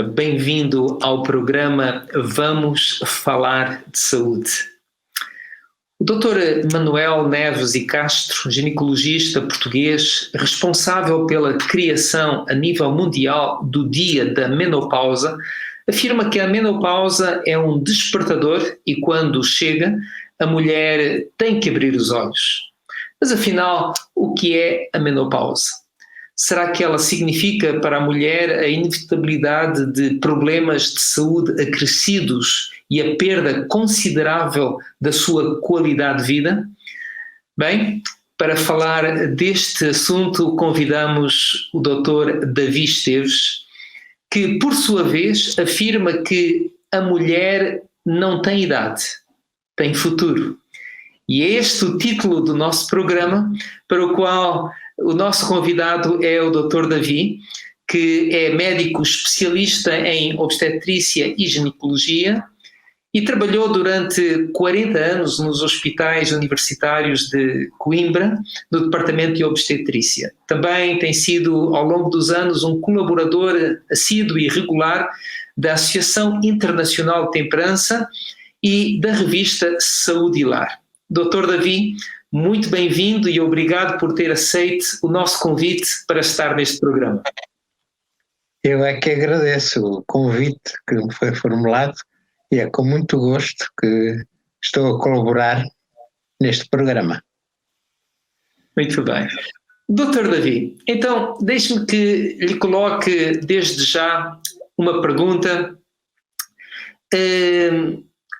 Bem-vindo ao programa Vamos Falar de Saúde. O Dr. Manuel Neves e Castro, ginecologista português, responsável pela criação a nível mundial do Dia da Menopausa, afirma que a menopausa é um despertador e quando chega, a mulher tem que abrir os olhos. Mas afinal, o que é a menopausa? Será que ela significa para a mulher a inevitabilidade de problemas de saúde acrescidos e a perda considerável da sua qualidade de vida? Bem, para falar deste assunto, convidamos o Dr. Davi Esteves, que, por sua vez, afirma que a mulher não tem idade, tem futuro. E é este o título do nosso programa, para o qual o nosso convidado é o Dr. Davi, que é médico especialista em obstetrícia e ginecologia e trabalhou durante 40 anos nos hospitais universitários de Coimbra, no departamento de obstetrícia. Também tem sido, ao longo dos anos, um colaborador assíduo e regular da Associação Internacional de Temperança e da revista Saúde e Lar. Dr. Davi, muito bem-vindo e obrigado por ter aceito o nosso convite para estar neste programa. Eu é que agradeço o convite que me foi formulado e é com muito gosto que estou a colaborar neste programa. Muito bem. Dr. Davi, então deixe-me que lhe coloque desde já uma pergunta.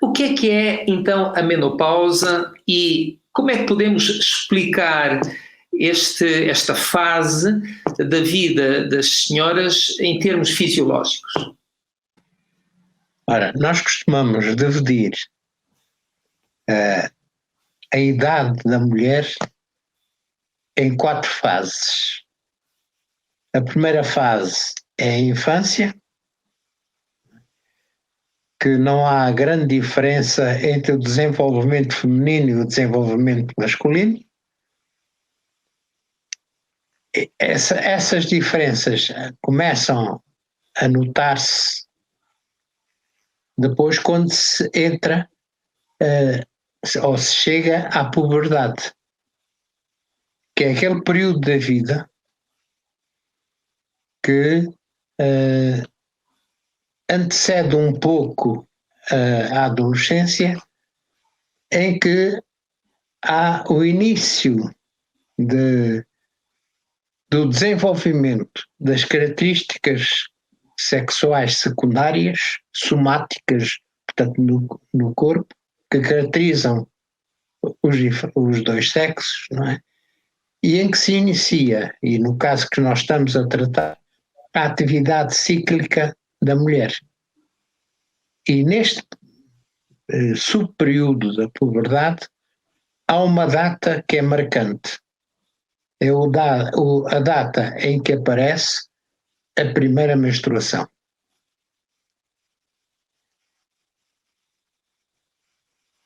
O que é então a menopausa e como é que podemos explicar esta fase da vida das senhoras em termos fisiológicos? Ora, nós costumamos dividir a idade da mulher em 4 fases. A primeira fase é a infância, que não há grande diferença entre o desenvolvimento feminino e o desenvolvimento masculino. Essas diferenças começam a notar-se depois quando se entra ou se chega à puberdade, que é aquele período da vida que antecede um pouco a adolescência, em que há o início do desenvolvimento das características sexuais secundárias, somáticas, portanto, no corpo, que caracterizam os dois sexos, não é? E em que se inicia, e no caso que nós estamos a tratar, a atividade cíclica da mulher. E neste subperíodo da puberdade há uma data que é marcante. É a data em que aparece a primeira menstruação.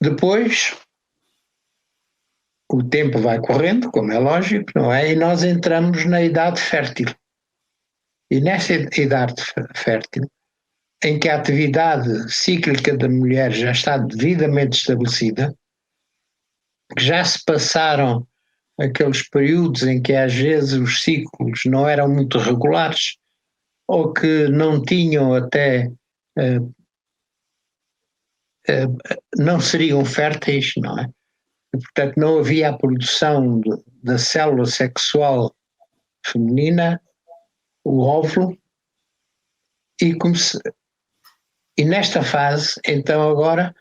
Depois, o tempo vai correndo, como é lógico, não é? E nós entramos na idade fértil. E nessa idade fértil, em que a atividade cíclica da mulher já está devidamente estabelecida, que já se passaram aqueles períodos em que às vezes os ciclos não eram muito regulares ou que não tinham até não seriam férteis, não é? E, portanto, não havia a produção da célula sexual feminina, o óvulo, e nesta fase, então agora,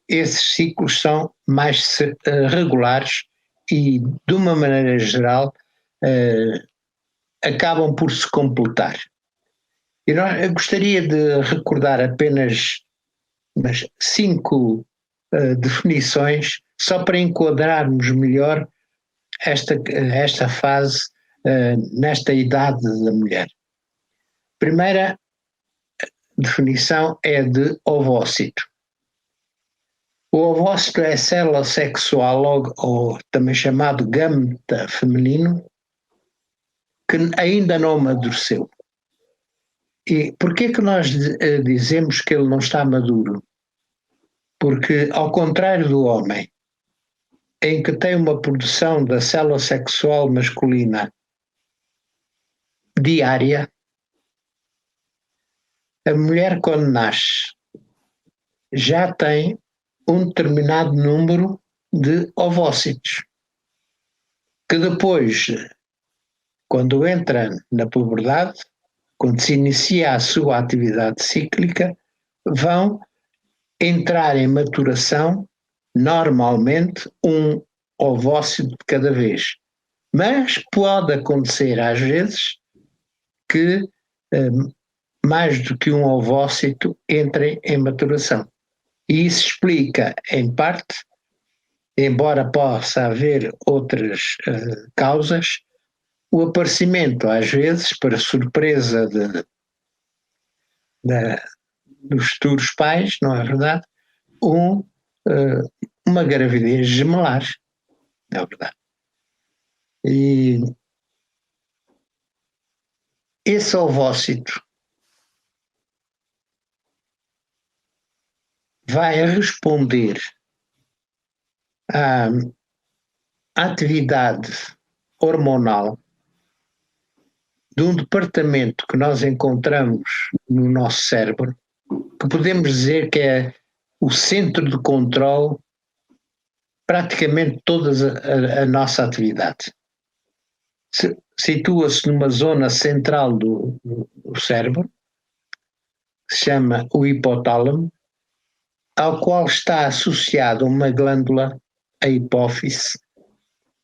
esses ciclos são mais regulares e, de uma maneira geral, acabam por se completar. Eu gostaria de recordar apenas 5 definições, só para enquadrarmos melhor esta fase nesta idade da mulher. Primeira definição é de ovócito. O ovócito é a célula sexual, ou também chamado gâmeta feminino, que ainda não amadureceu. E porquê que nós dizemos que ele não está maduro? Porque, ao contrário do homem, em que tem uma produção da célula sexual masculina diária, a mulher, quando nasce, já tem um determinado número de ovócitos, que depois, quando entra na puberdade, quando se inicia a sua atividade cíclica, vão entrar em maturação normalmente um ovócito de cada vez. Mas pode acontecer às vezes que mais do que um ovócito entre em maturação. E isso explica, em parte, embora possa haver outras causas, o aparecimento, às vezes, para surpresa dos futuros pais, não é verdade? Uma gravidez gemelar, não é verdade? E esse ovócito vai responder à atividade hormonal de um departamento que nós encontramos no nosso cérebro, que podemos dizer que é o centro de controle praticamente toda a nossa atividade. Situa-se numa zona central do cérebro, que se chama o hipotálamo, ao qual está associada uma glândula, a hipófise,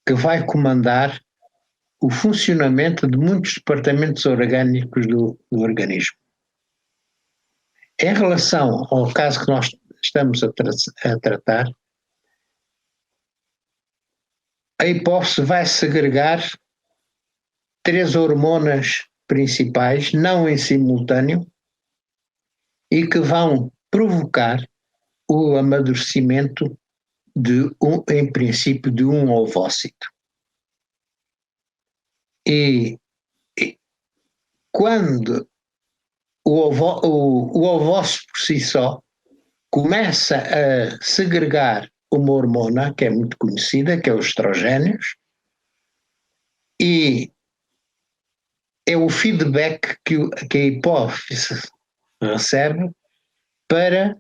que vai comandar o funcionamento de muitos departamentos orgânicos do organismo. Em relação ao caso que nós estamos a tratar, a hipófise vai segregar 3 hormonas principais, não em simultâneo, e que vão provocar o amadurecimento em princípio, de um ovócito. E quando o ovócito por si só começa a segregar uma hormona que é muito conhecida, que é os estrogénios, e é o feedback que a hipófise recebe para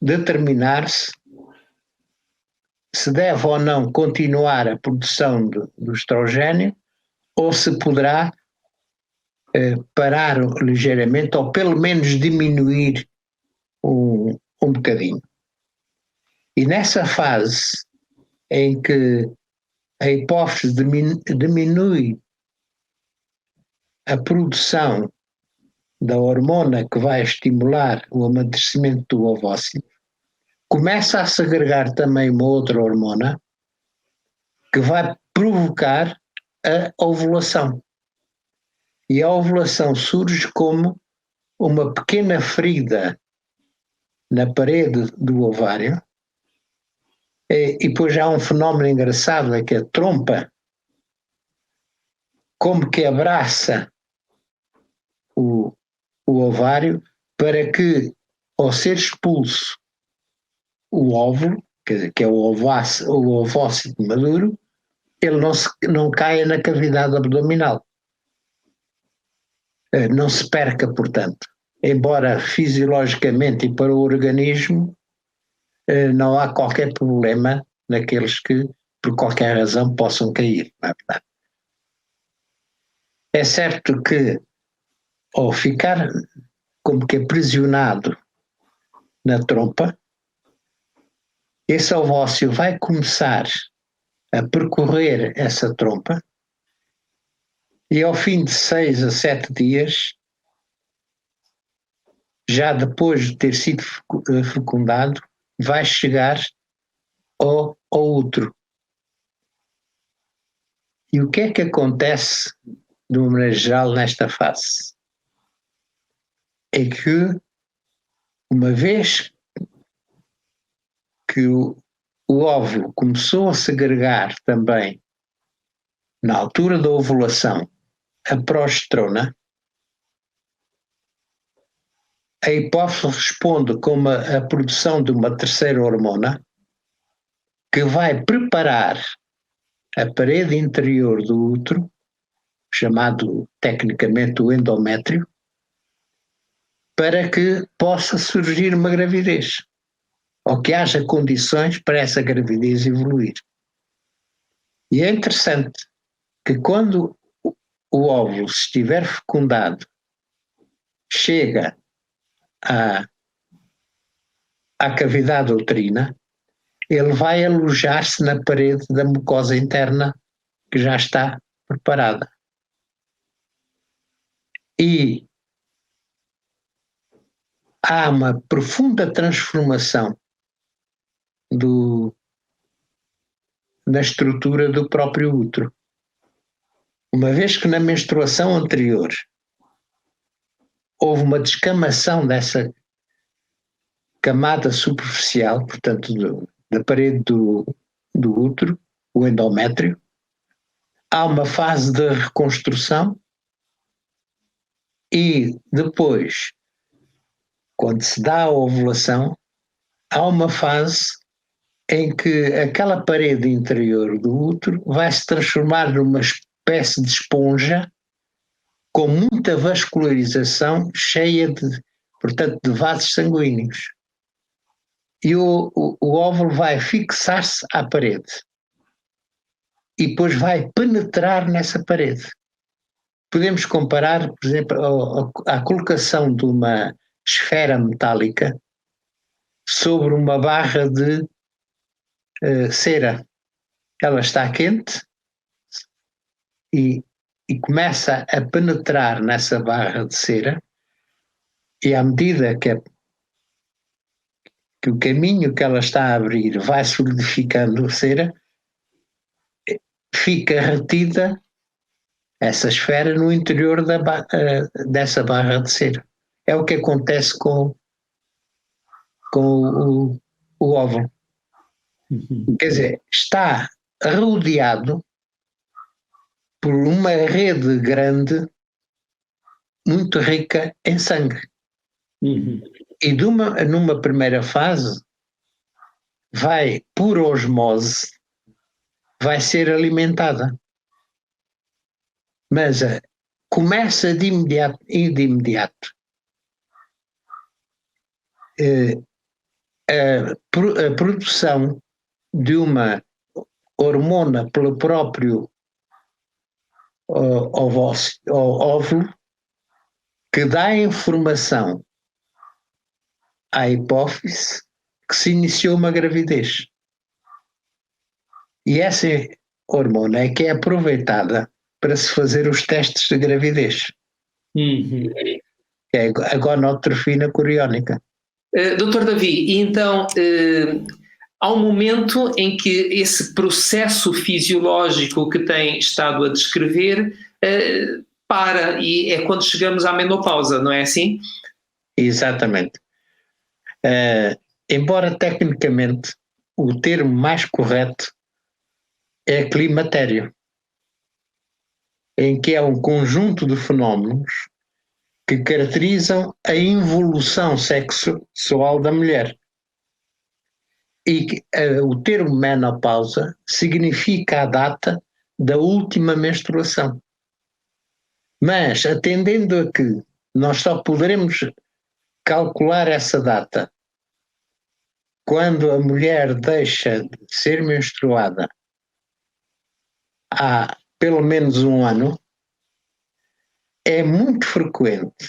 determinar se deve ou não continuar a produção do estrogênio ou se poderá parar ligeiramente ou pelo menos diminuir um bocadinho. E nessa fase em que a hipófise diminui a produção da hormona que vai estimular o amadurecimento do ovócito, começa a segregar também uma outra hormona que vai provocar a ovulação. E a ovulação surge como uma pequena ferida na parede do ovário, e depois há um fenómeno engraçado, é que a trompa como que abraça o ovário para que, ao ser expulso o óvulo, que é o ovócito maduro, ele não caia na cavidade abdominal. Não se perca, portanto. Embora fisiologicamente e para o organismo não há qualquer problema naqueles que, por qualquer razão, possam cair. Não é verdade? É certo que, ao ficar como que aprisionado na trompa, esse ovócito vai começar a percorrer essa trompa e ao fim de 6 a 7 dias, já depois de ter sido fecundado, vai chegar ao útero. E o que é que acontece, de uma maneira geral, nesta fase? É que, uma vez que o óvulo começou a segregar também, na altura da ovulação, a progesterona, a hipófise responde com a produção de uma terceira hormona que vai preparar a parede interior do útero, chamado tecnicamente o endométrio, para que possa surgir uma gravidez, ou que haja condições para essa gravidez evoluir. E é interessante que quando o óvulo, se estiver fecundado, chega à cavidade uterina, ele vai alojar-se na parede da mucosa interna que já está preparada. E há uma profunda transformação na estrutura do próprio útero. Uma vez que na menstruação anterior houve uma descamação dessa camada superficial, portanto, da parede do útero, o endométrio, há uma fase de reconstrução e depois, quando se dá a ovulação, há uma fase em que aquela parede interior do útero vai se transformar numa espécie de esponja com muita vascularização, cheia portanto, de vasos sanguíneos. E o óvulo vai fixar-se à parede e depois vai penetrar nessa parede. Podemos comparar, por exemplo, a colocação de uma esfera metálica sobre uma barra de cera. Ela está quente e começa a penetrar nessa barra de cera, e à medida que o caminho que ela está a abrir vai solidificando a cera, fica retida essa esfera no interior dessa barra de cera. É o que acontece com o óvulo. Quer dizer, está rodeado por uma rede grande, muito rica em sangue. E numa primeira fase, por osmose, vai ser alimentada. Mas começa de imediato a produção de uma hormona pelo próprio óvulo, que dá informação à hipófise que se iniciou uma gravidez. E essa hormona é que é aproveitada para se fazer os testes de gravidez. É a gonotrofina coriónica. Doutor Davi, e então há um momento em que esse processo fisiológico que tem estado a descrever para, e é quando chegamos à menopausa, não é assim? Exatamente. Embora tecnicamente o termo mais correto é climatério, em que é um conjunto de fenómenos que caracterizam a involução sexual da mulher. E o termo menopausa significa a data da última menstruação. Mas, atendendo a que nós só poderemos calcular essa data quando a mulher deixa de ser menstruada há pelo menos um ano, é muito frequente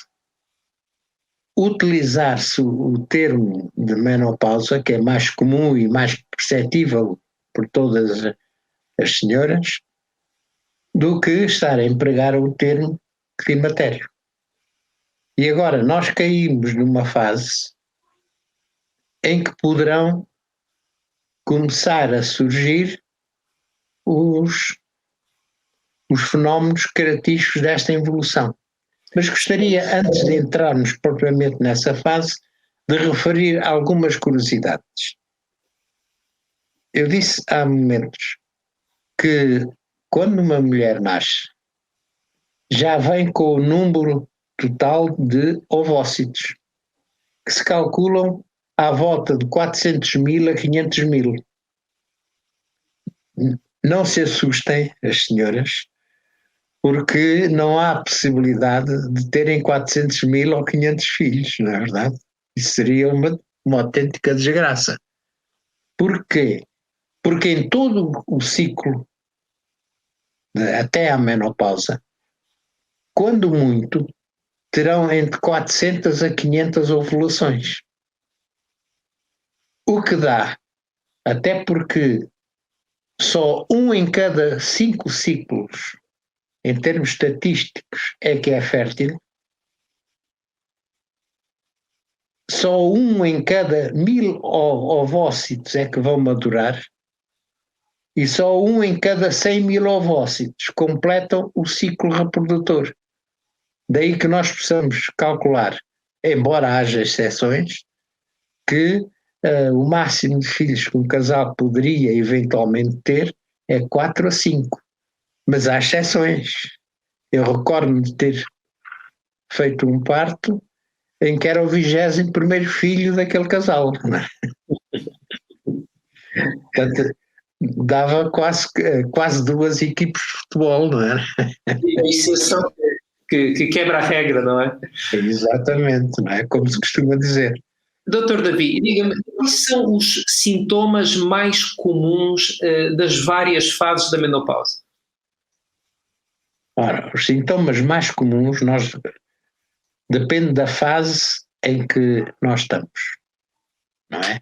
utilizar-se o termo de menopausa, que é mais comum e mais perceptível por todas as senhoras, do que estar a empregar o termo climatério. E agora nós caímos numa fase em que poderão começar a surgir os fenómenos característicos desta evolução. Mas gostaria, antes de entrarmos propriamente nessa fase, de referir algumas curiosidades. Eu disse há momentos que quando uma mulher nasce, já vem com o número total de ovócitos. que se calculam à volta de 400.000 a 500.000. Não se assustem, as senhoras, porque não há possibilidade de terem 400.000 ou 500 filhos, não é verdade? Isso seria uma autêntica desgraça. Porquê? Porque em todo o ciclo, até à menopausa, quando muito, terão entre 400 a 500 ovulações. O que dá, até porque só um em cada 5 ciclos, em termos estatísticos, é que é fértil, só um em cada 1.000 ovócitos é que vão madurar e só um em cada 100.000 ovócitos completam o ciclo reprodutor. Daí que nós possamos calcular, embora haja exceções, que o máximo de filhos que um casal poderia eventualmente ter é 4 a 5. Mas há exceções. Eu recordo-me de ter feito um parto em que era o 21º filho daquele casal. Não é? Portanto, dava quase 2 equipes de futebol, não é? A exceção que quebra a regra, não é? Exatamente, não é? Como se costuma dizer. Doutor Davi, diga-me, quais são os sintomas mais comuns das várias fases da menopausa? Ora, os sintomas mais comuns depende da fase em que nós estamos, não é?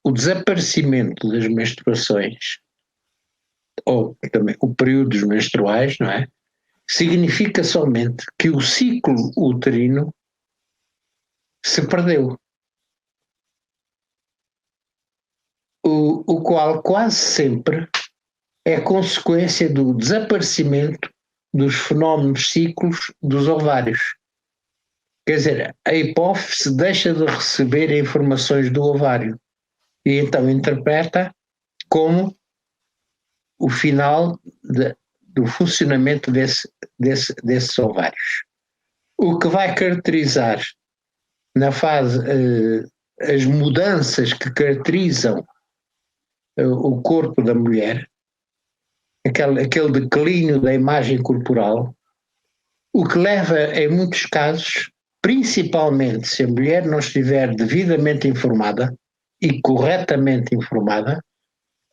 O desaparecimento das menstruações, ou também o período dos menstruais, não é? Significa somente que o ciclo uterino se perdeu. O qual quase sempre é consequência do desaparecimento dos fenómenos ciclos dos ovários. Quer dizer, a hipófise deixa de receber informações do ovário e então interpreta como o final do funcionamento desses ovários. O que vai caracterizar na fase as mudanças que caracterizam o corpo da mulher, aquele declínio da imagem corporal, o que leva, em muitos casos, principalmente se a mulher não estiver devidamente informada e corretamente informada,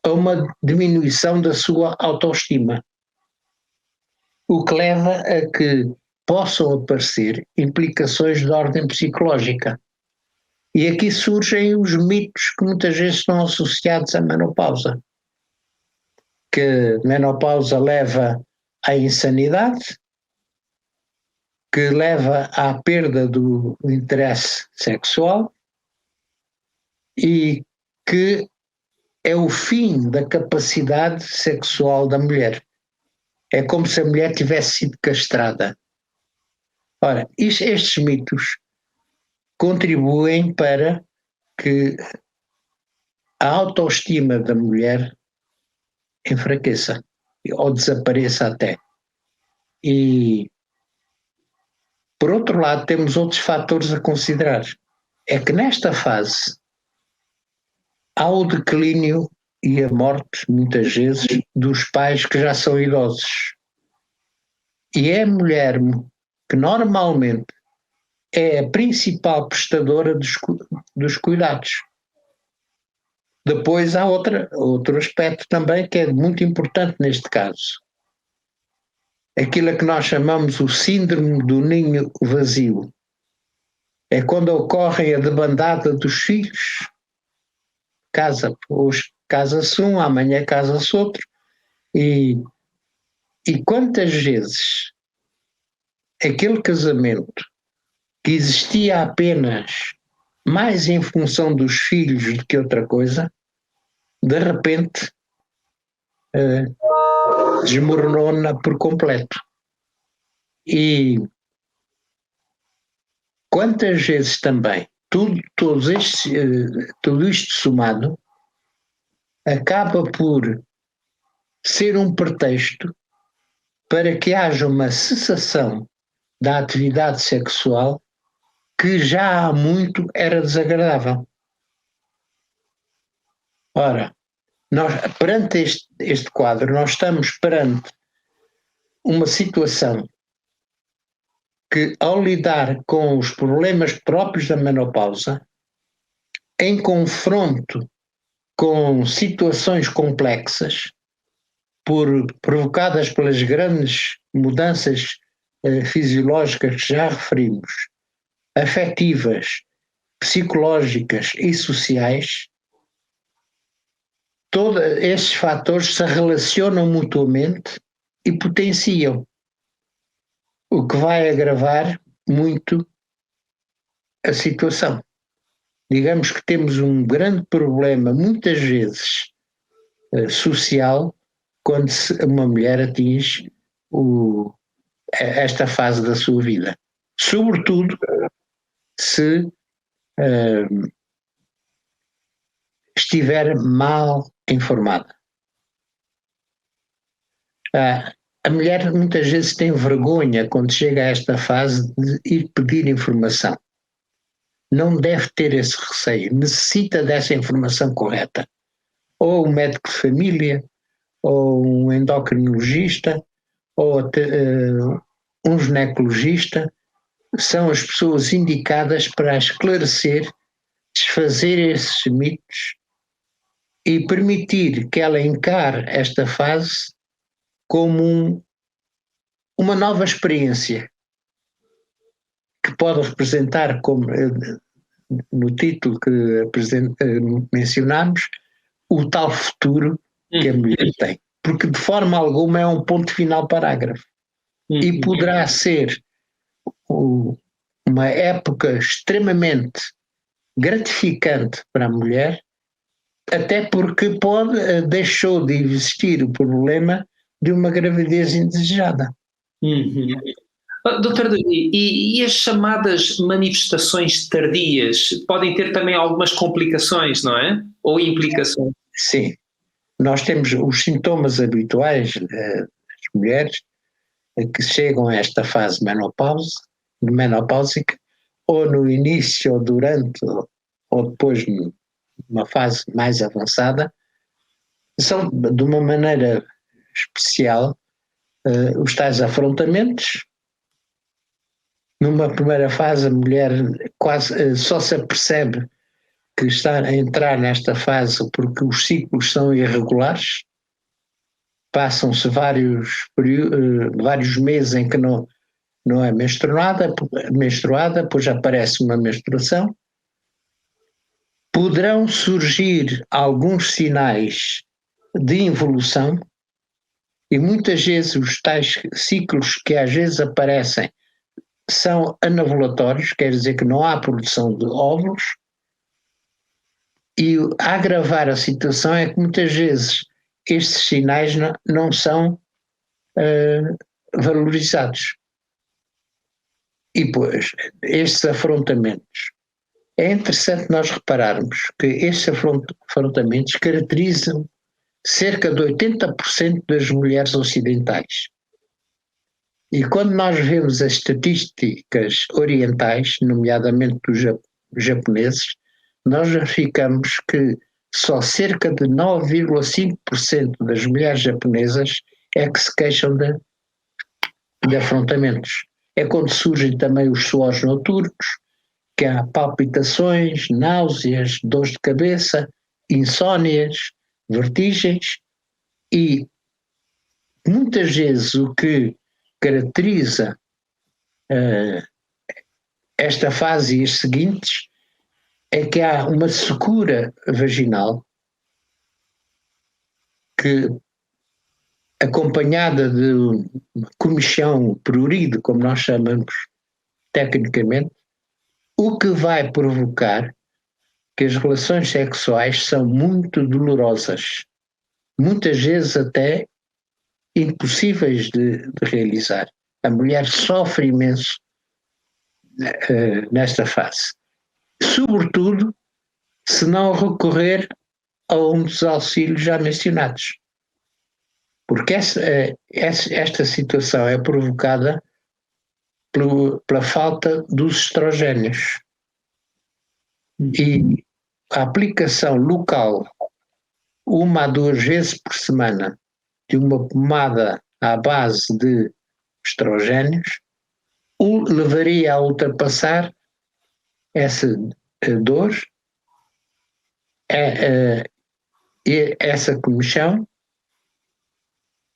a uma diminuição da sua autoestima. O que leva a que possam aparecer implicações de ordem psicológica. E aqui surgem os mitos que muitas vezes estão associados à menopausa. Que menopausa leva à insanidade, que leva à perda do interesse sexual e que é o fim da capacidade sexual da mulher. É como se a mulher tivesse sido castrada. Ora, estes mitos contribuem para que a autoestima da mulher enfraqueça ou desapareça até. E, por outro lado, temos outros fatores a considerar. É que nesta fase há o declínio e a morte, muitas vezes, dos pais que já são idosos. E é a mulher que normalmente é a principal prestadora dos cuidados. Depois há outro aspecto também que é muito importante neste caso. Aquilo a que nós chamamos o síndrome do ninho vazio. É quando ocorre a debandada dos filhos. Hoje casa-se um, amanhã casa-se outro. E quantas vezes aquele casamento que existia apenas mais em função dos filhos do que outra coisa, de repente desmoronou por completo. E quantas vezes também tudo isto somado acaba por ser um pretexto para que haja uma cessação da atividade sexual que já há muito era desagradável. Ora, nós, perante este quadro, nós estamos perante uma situação que, ao lidar com os problemas próprios da menopausa, em confronto com situações complexas, provocadas pelas grandes mudanças fisiológicas que já referimos, afetivas, psicológicas e sociais, todos esses fatores se relacionam mutuamente e potenciam, o que vai agravar muito a situação. Digamos que temos um grande problema, muitas vezes, social, quando uma mulher atinge esta fase da sua vida. Sobretudo se estiver mal informada. A mulher muitas vezes tem vergonha quando chega a esta fase de ir pedir informação. Não deve ter esse receio, necessita dessa informação correta. Ou um médico de família, ou um endocrinologista, ou até, um ginecologista, são as pessoas indicadas para esclarecer, desfazer esses mitos e permitir que ela encare esta fase como uma nova experiência que pode representar, como no título que mencionámos, o tal futuro que a mulher tem. Porque de forma alguma é um ponto final parágrafo. E poderá ser uma época extremamente gratificante para a mulher, até porque deixou de existir o problema de uma gravidez indesejada. Doutor Davi, e as chamadas manifestações tardias podem ter também algumas complicações, não é? Ou implicações? Sim. Nós temos os sintomas habituais das mulheres que chegam a esta fase menopáusica, ou no início, ou durante, ou depois numa fase mais avançada, são de uma maneira especial os tais afrontamentos. Numa primeira fase, a mulher quase só se apercebe que está a entrar nesta fase porque os ciclos são irregulares. Passam-se vários meses em que não é menstruada, depois aparece uma menstruação. Poderão surgir alguns sinais de involução e muitas vezes os tais ciclos que às vezes aparecem são anovulatórios, quer dizer que não há produção de óvulos, e a agravar a situação é que muitas vezes estes sinais não são valorizados. E pois, estes afrontamentos, é interessante nós repararmos que estes afrontamentos caracterizam cerca de 80% das mulheres ocidentais. E quando nós vemos as estatísticas orientais, nomeadamente dos japoneses, nós verificamos que só cerca de 9,5% das mulheres japonesas é que se queixam de afrontamentos. É quando surgem também os suores noturnos, que há palpitações, náuseas, dores de cabeça, insónias, vertigens, e muitas vezes o que caracteriza esta fase e as seguintes é que há uma secura vaginal que, acompanhada de comichão, prurido, como nós chamamos tecnicamente, o que vai provocar que as relações sexuais são muito dolorosas, muitas vezes até impossíveis de realizar. A mulher sofre imenso nesta fase. Sobretudo, se não recorrer a um dos auxílios já mencionados. Porque esta situação é provocada pela falta dos estrogénios. E a aplicação local, 1 a 2 vezes por semana, de uma pomada à base de estrogénios, levaria a ultrapassar essa dor, essa comichão,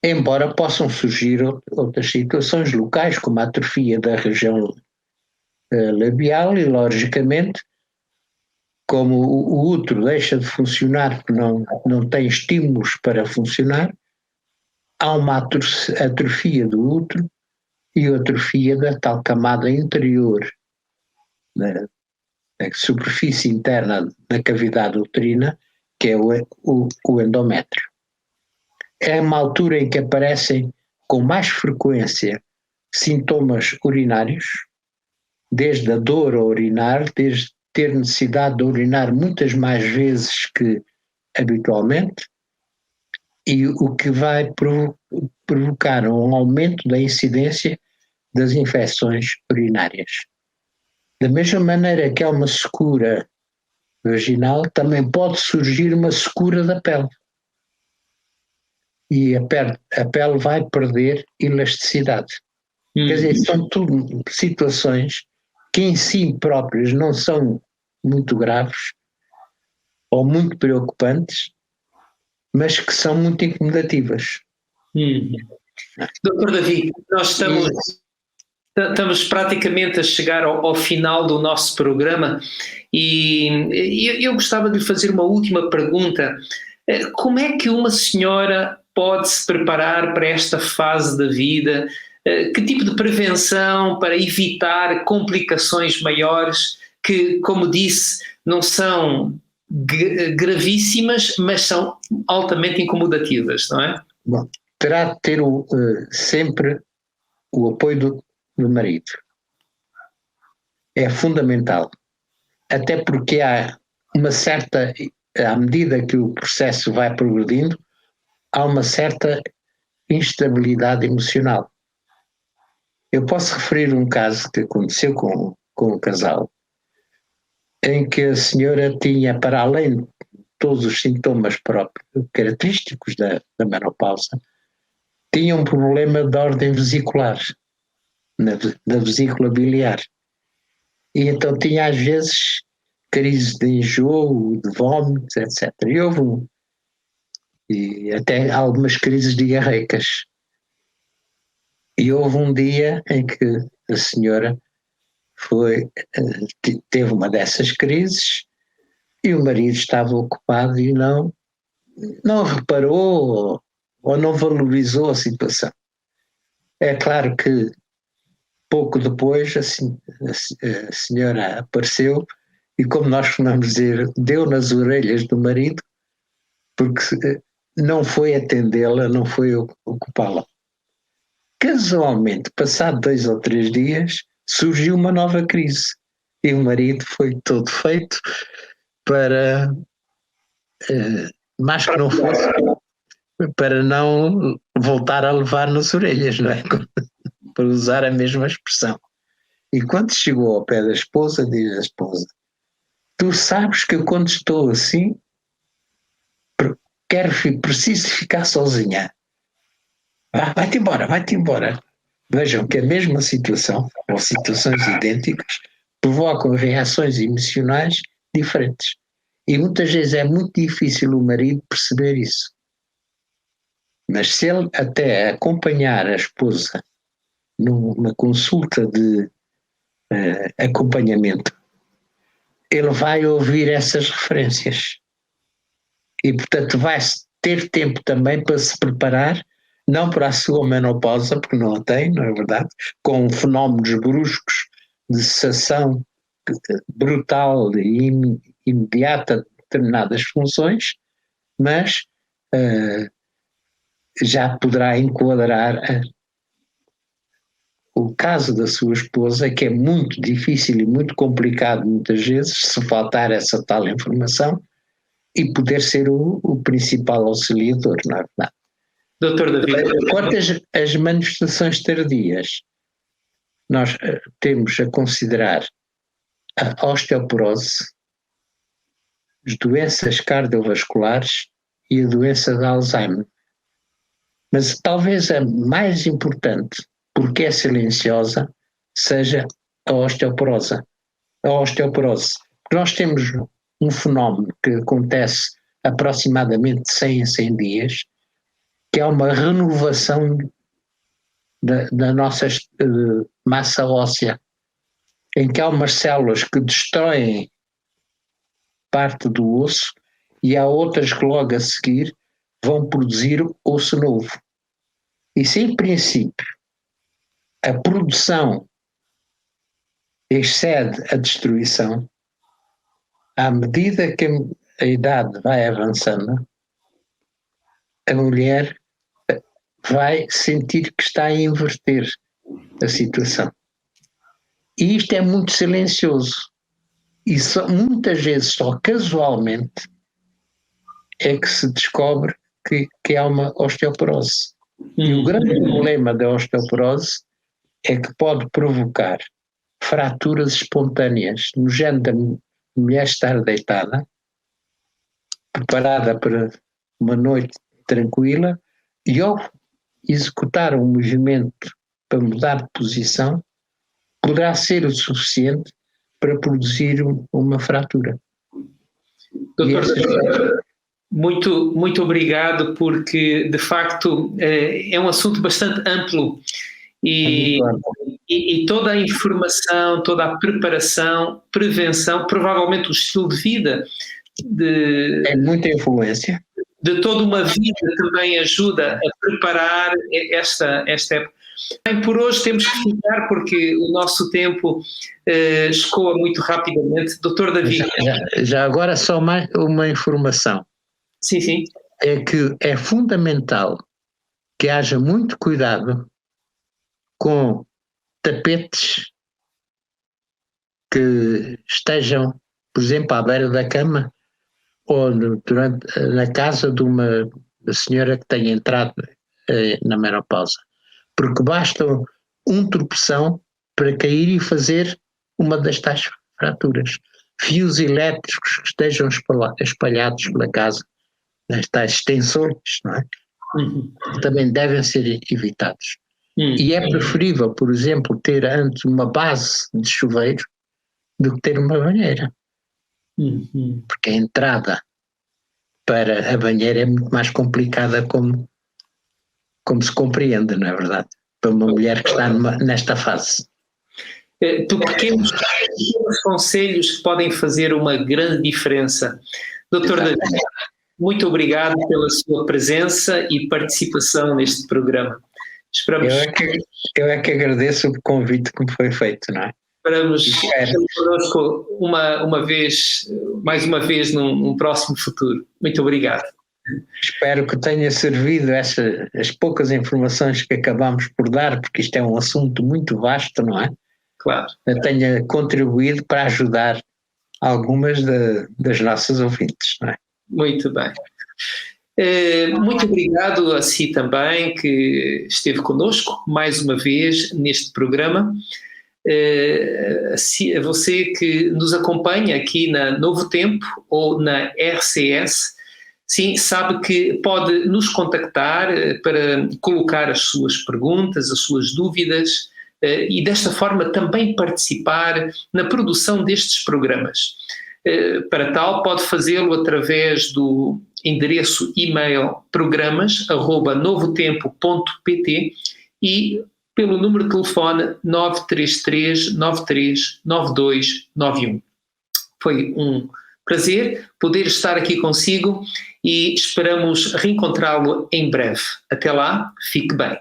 embora possam surgir outras situações locais, como a atrofia da região labial, e logicamente, como o útero deixa de funcionar porque não tem estímulos para funcionar, há uma atrofia do útero e atrofia da tal camada interior, da superfície interna da cavidade uterina, que é o endométrio. É uma altura em que aparecem com mais frequência sintomas urinários, desde a dor a urinar, desde ter necessidade de urinar muitas mais vezes que habitualmente, e o que vai provocar um aumento da incidência das infecções urinárias. Da mesma maneira que há uma secura vaginal, também pode surgir uma secura da pele. E a pele vai perder elasticidade. Quer dizer, são tudo situações que em si próprias não são muito graves ou muito preocupantes, mas que são muito incomodativas. Doutor David, nós estamos praticamente a chegar ao final do nosso programa e eu gostava de lhe fazer uma última pergunta. Como é que uma senhora pode se preparar para esta fase da vida? Que tipo de prevenção para evitar complicações maiores que, como disse, não são gravíssimas, mas são altamente incomodativas, não é? Bom, terá de ter sempre o apoio do marido. É fundamental. Até porque há uma certa, à medida que o processo vai progredindo, há uma certa instabilidade emocional. Eu posso referir um caso que aconteceu com um casal, em que a senhora tinha, para além de todos os sintomas próprios, característicos da menopausa, tinha um problema de ordem vesicular, da vesícula biliar. E então tinha às vezes crises de enjoo, de vômitos, etc. E até algumas crises diarreicas. E houve um dia em que a senhora teve uma dessas crises e o marido estava ocupado e não reparou ou não valorizou a situação. É claro que pouco depois a senhora apareceu e, como nós costumamos dizer, deu nas orelhas do marido, porque não foi atendê-la, não foi ocupá-la. Casualmente, passado 2 ou 3 dias, surgiu uma nova crise e o marido foi todo feito para, mais que não fosse, para não voltar a levar nas orelhas, não é? Para usar a mesma expressão. E quando chegou ao pé da esposa, diz a esposa: tu sabes que eu, quando estou assim, preciso ficar sozinha. Vai-te embora, vai-te embora. Vejam que a mesma situação, ou situações idênticas, provocam reações emocionais diferentes. E muitas vezes é muito difícil o marido perceber isso. Mas se ele até acompanhar a esposa numa consulta de acompanhamento, ele vai ouvir essas referências. E, portanto, vai ter tempo também para se preparar, não para a sua menopausa, porque não a tem, não é verdade? Com fenómenos bruscos de cessação brutal e imediata de determinadas funções, mas já poderá enquadrar o caso da sua esposa, que é muito difícil e muito complicado muitas vezes, se faltar essa tal informação, e poder ser o principal auxiliador, não é verdade? Doutor David. Quanto às manifestações tardias, nós temos a considerar a osteoporose, as doenças cardiovasculares e a doença de Alzheimer. Mas talvez a mais importante, porque é silenciosa, seja a osteoporose. A osteoporose. Nós temos um fenómeno que acontece aproximadamente 100 em 100 dias, que é uma renovação da nossa massa óssea, em que há umas células que destroem parte do osso e há outras que logo a seguir vão produzir osso novo. E se em princípio a produção excede a destruição, à medida que a idade vai avançando, a mulher vai sentir que está a inverter a situação. E isto é muito silencioso. E muitas vezes, só casualmente, é que se descobre que há uma osteoporose. E o grande problema da osteoporose é que pode provocar fraturas espontâneas no género da mulher estar deitada, preparada para uma noite tranquila, e ao executar um movimento para mudar de posição, poderá ser o suficiente para produzir uma fratura. Doutor, muito obrigado, porque de facto é um assunto bastante amplo e toda a informação, toda a preparação, prevenção, provavelmente o estilo de vida é muita influência de toda uma vida também ajuda a preparar esta época. Bem, por hoje temos que ficar porque o nosso tempo escoa muito rapidamente. Doutor David. Já agora só mais uma informação. Sim, sim. É que é fundamental que haja muito cuidado com tapetes que estejam, por exemplo, à beira da cama ou na casa de uma senhora que tenha entrado na menopausa. Porque basta um tropeção para cair e fazer uma das tais fraturas. Fios elétricos que estejam espalhados pela casa, nas tais extensões, não é? Também devem ser evitados. E é preferível, por exemplo, ter antes uma base de chuveiro do que ter uma banheira. Porque a entrada para a banheira é muito mais complicada como se compreende, não é verdade? Para uma mulher que está nesta fase. Pequenos conselhos que podem fazer uma grande diferença. Doutor David, muito obrigado pela sua presença e participação neste programa. Esperamos... Eu é que agradeço o convite que me foi feito, não é? Esperamos ter connosco mais uma vez num próximo futuro. Muito obrigado. Espero que tenha servido as poucas informações que acabamos por dar, porque isto é um assunto muito vasto, não é? Claro. Tenha contribuído para ajudar algumas das nossas ouvintes, não é? Muito bem. Muito obrigado a si também que esteve connosco mais uma vez neste programa. A você que nos acompanha aqui na Novo Tempo ou na RCS, sim, sabe que pode nos contactar para colocar as suas perguntas, as suas dúvidas e desta forma também participar na produção destes programas. Para tal, pode fazê-lo através do endereço e-mail programas@novotempo.pt e pelo número de telefone 933 93 9291. Foi um prazer poder estar aqui consigo e esperamos reencontrá-lo em breve. Até lá, fique bem.